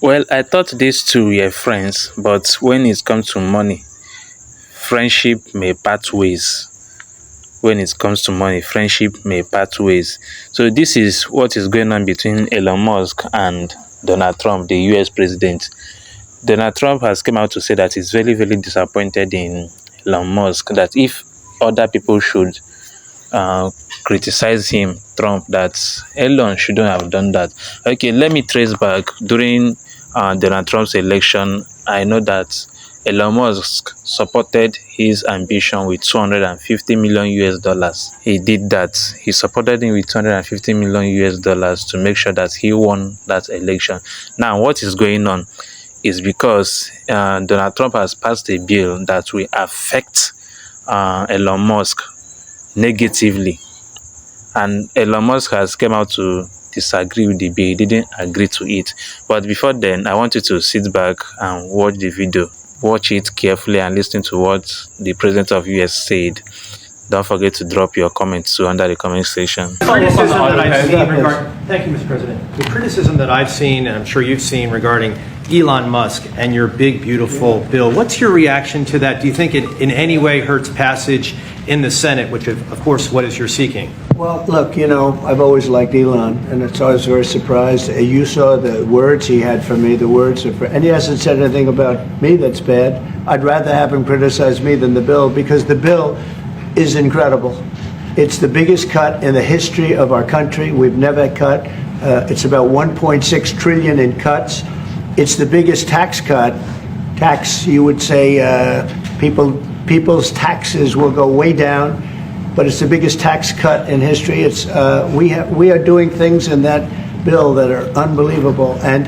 Well, I thought these two were friends, but when it comes to money, friendship may part ways. When it comes to money, friendship may part ways. So this is what is going on between Elon Musk and Donald Trump, the US president. Donald Trump has come out to say that he's very, very disappointed in Elon Musk, that if other people should uh, criticize him, Trump, that Elon shouldn't have done that. Okay, let me trace back. During Donald Trump's election, I know that Elon Musk supported his ambition with 250 million US dollars. He did that. He supported him with 250 million US dollars to make sure that he won that election. Now, what is going on is because Donald Trump has passed a bill that will affect Elon Musk negatively, and Elon Musk has come out to disagree with the bill. He didn't agree to it. But before then, I want you to sit back and watch the video. Watch it carefully and listen to what the president of US said. Don't forget to drop your comments too under the comment section. Criticism that I've seen thank you, Mr. President. The criticism that I've seen, and I'm sure you've seen, regarding Elon Musk and your big, beautiful bill. What's your reaction to that? Do you think it in any way hurts passage in the Senate, which, of course, what is you're seeking? Well, look, I've always liked Elon, and it's always very surprised. You saw the words he had for me, and he hasn't said anything about me that's bad. I'd rather have him criticize me than the bill, because the bill is incredible. It's the biggest cut in the history of our country. We've never cut. It's about 1.6 trillion in cuts. It's the biggest tax cut. You would say, people's taxes will go way down, but it's the biggest tax cut in history. It's we are doing things in that bill that are unbelievable. And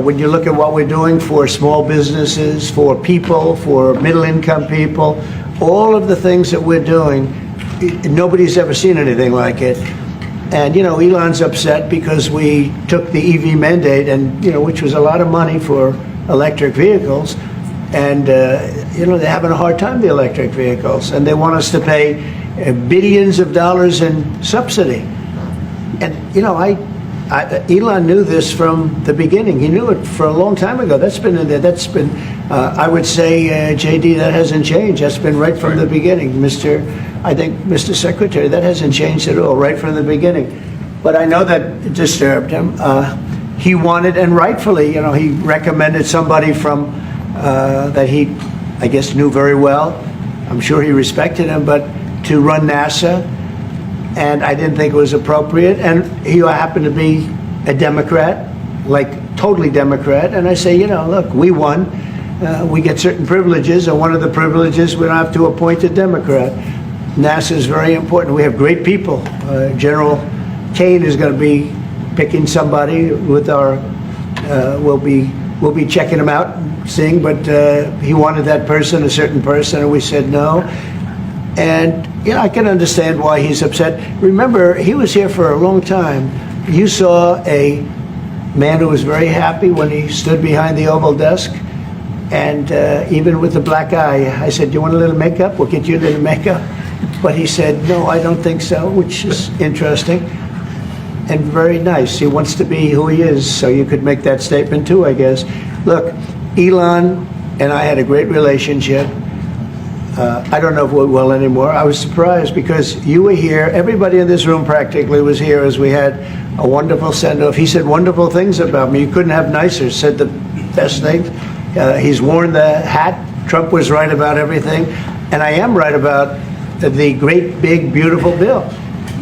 when you look at what we're doing for small businesses, for people, for middle-income people, all of the things that we're doing, nobody's ever seen anything like it. And Elon's upset because we took the EV mandate, and which was a lot of money for electric vehicles. And they're having a hard time, the electric vehicles, and they want us to pay billions of dollars in subsidy. And Elon knew this from the beginning. He knew it for a long time ago. That's been in there. That's been, I would say, JD, that hasn't changed. That's been right from the beginning, Mr. Secretary. That hasn't changed at all, right from the beginning. But I know that disturbed him. He wanted, and rightfully, he recommended somebody from that he, I guess, knew very well. I'm sure he respected him, but to run NASA, and I didn't think it was appropriate. And he happened to be a Democrat, like totally Democrat. And I say, look, we won. We get certain privileges, and one of the privileges, we don't have to appoint a Democrat. NASA is very important. We have great people. General Kane is going to be picking somebody with our. We'll be checking him out, seeing. But he wanted that person, a certain person, and we said no. And I can understand why he's upset. Remember, he was here for a long time. You saw a man who was very happy when he stood behind the Oval desk, and even with the black eye, I said, "Do you want a little makeup? We'll get you a little makeup." But he said, "No, I don't think so," which is interesting and very nice. He wants to be who he is, so you could make that statement too, I guess. Look, Elon and I had a great relationship. I don't know if we will anymore. I was surprised because you were here. Everybody in this room practically was here as we had a wonderful send-off. He said wonderful things about me. You couldn't have nicer. Said the best things. He's worn the hat. Trump was right about everything. And I am right about the great, big, beautiful bill.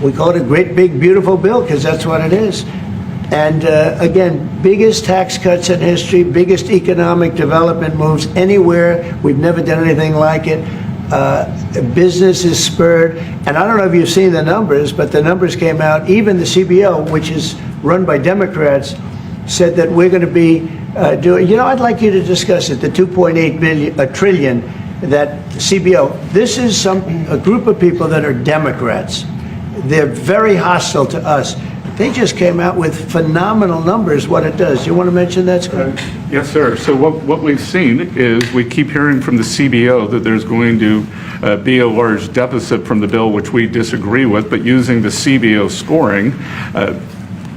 We call it a great, big, beautiful bill because that's what it is. And again, biggest tax cuts in history, biggest economic development moves anywhere. We've never done anything like it. Business is spurred. And I don't know if you've seen the numbers, but the numbers came out. Even the CBO, which is run by Democrats, said that we're going to be doing, I'd like you to discuss it, the 2.8 trillion, that CBO. This is a group of people that are Democrats. They're very hostile to us. They just came out with phenomenal numbers, what it does. You want to mention that, Scott? Yes, sir. So what we've seen is we keep hearing from the CBO that there's going to be a large deficit from the bill, which we disagree with, but using the CBO scoring,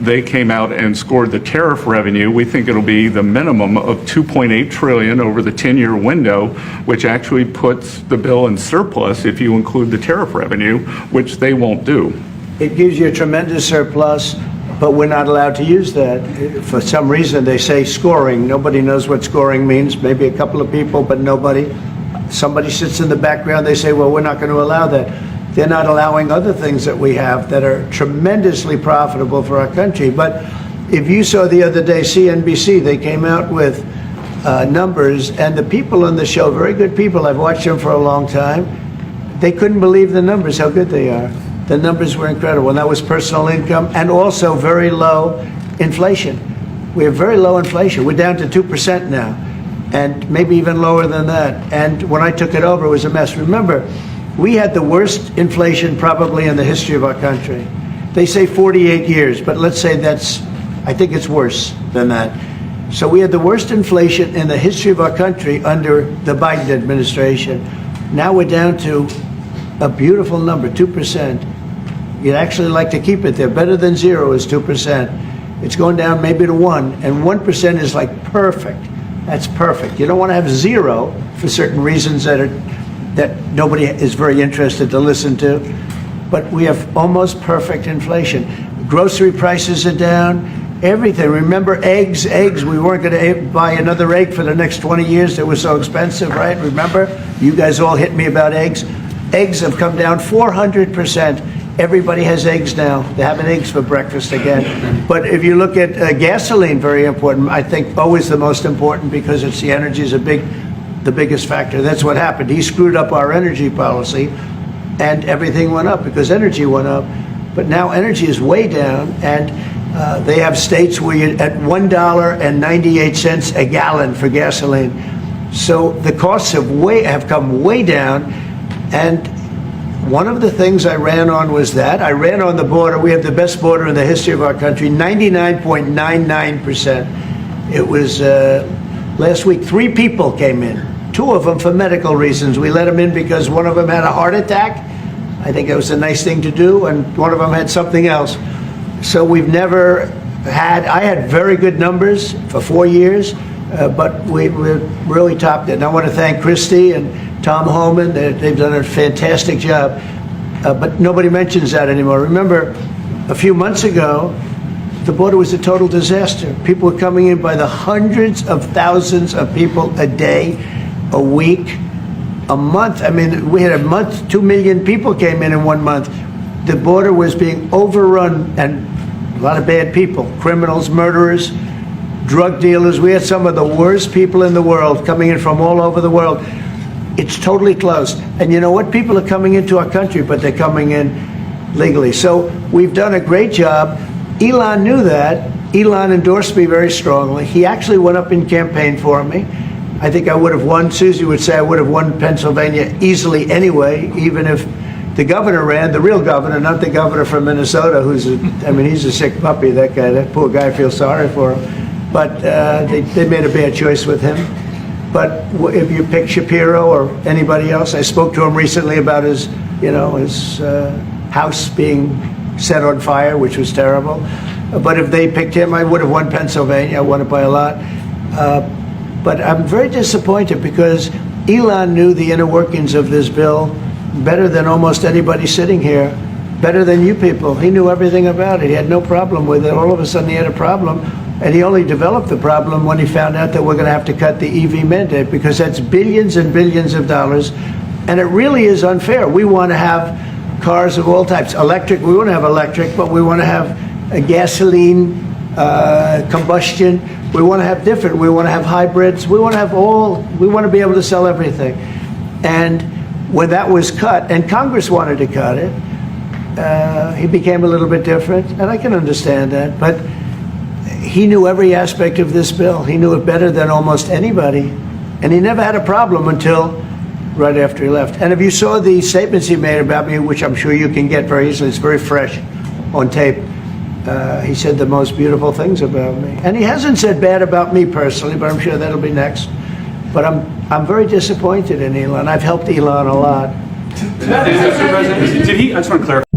they came out and scored the tariff revenue. We think it'll be the minimum of $2.8 trillion over the 10-year window, which actually puts the bill in surplus if you include the tariff revenue, which they won't do. It gives you a tremendous surplus, but we're not allowed to use that. For some reason, they say scoring. Nobody knows what scoring means. Maybe a couple of people, but nobody. Somebody sits in the background. They say, well, we're not going to allow that. They're not allowing other things that we have that are tremendously profitable for our country. But if you saw the other day, CNBC, they came out with numbers, and the people on the show, very good people, I've watched them for a long time, they couldn't believe the numbers, how good they are. The numbers were incredible, and that was personal income and also very low inflation. We have very low inflation. We're down to 2% now, and maybe even lower than that. And when I took it over, it was a mess. Remember, we had the worst inflation probably in the history of our country. They say 48 years, but let's say I think it's worse than that. So we had the worst inflation in the history of our country under the Biden administration. Now we're down to a beautiful number, 2%. You'd actually like to keep it there. Better than zero is 2%. It's going down maybe to 1, and 1% is like perfect. That's perfect. You don't want to have zero for certain reasons that nobody is very interested to listen to. But we have almost perfect inflation. Grocery prices are down. Everything. Remember eggs? Eggs, we weren't going to buy another egg for the next 20 years. They were so expensive, right? Remember? You guys all hit me about eggs. Eggs have come down 400%. Everybody has eggs now. They're having eggs for breakfast again. But if you look at gasoline, very important. I think always the most important because it's the energy is the biggest factor. That's what happened. He screwed up our energy policy, and everything went up because energy went up. But now energy is way down, and they have states where you're at $1.98 a gallon for gasoline. So the costs have come way down, and one of the things I ran on was that. I ran on the border. We have the best border in the history of our country, 99.99%. It was last week, 3 people came in, 2 of them for medical reasons. We let them in because one of them had a heart attack. I think it was a nice thing to do, and one of them had something else. So we've never I had very good numbers for 4 years, but we really topped it. And I want to thank Christie and Tom Homan. They've done a fantastic job. But nobody mentions that anymore. Remember, a few months ago, the border was a total disaster. People were coming in by the hundreds of thousands of people a day, a week, a month. I mean, we had a month, 2 million people came in 1 month. The border was being overrun, and a lot of bad people, criminals, murderers, drug dealers. We had some of the worst people in the world coming in from all over the world. It's totally closed. And you know what? People are coming into our country, but they're coming in legally. So we've done a great job. Elon knew that. Elon endorsed me very strongly. He actually went up in campaign for me. I think I would have won. Susie would say I would have won Pennsylvania easily anyway, even if the governor ran, the real governor, not the governor from Minnesota, he's a sick puppy, that guy. That poor guy, I feel sorry for him. But they made a bad choice with him. But if you pick Shapiro or anybody else, I spoke to him recently about his house being set on fire, which was terrible. But if they picked him, I would have won Pennsylvania. I won it by a lot. But I'm very disappointed because Elon knew the inner workings of this bill better than almost anybody sitting here, better than you people. He knew everything about it. He had no problem with it. All of a sudden he had a problem, and he only developed the problem when he found out that we're going to have to cut the EV mandate, because that's billions and billions of dollars, and it really is unfair. We want to have cars of all types. Electric, we want to have electric, but we want to have a gasoline, combustion. We want to have different. We want to have hybrids. We want to have we want to be able to sell everything. And when that was cut, and Congress wanted to cut it, he became a little bit different, and I can understand that. But he knew every aspect of this bill. He knew it better than almost anybody, and he never had a problem until right after he left. And if you saw the statements he made about me, which I'm sure you can get very easily, it's very fresh on tape. He said the most beautiful things about me, and he hasn't said bad about me personally, but I'm sure that'll be next. But I'm very disappointed in Elon. I've helped Elon a lot. Mr. President, I just want to clarify.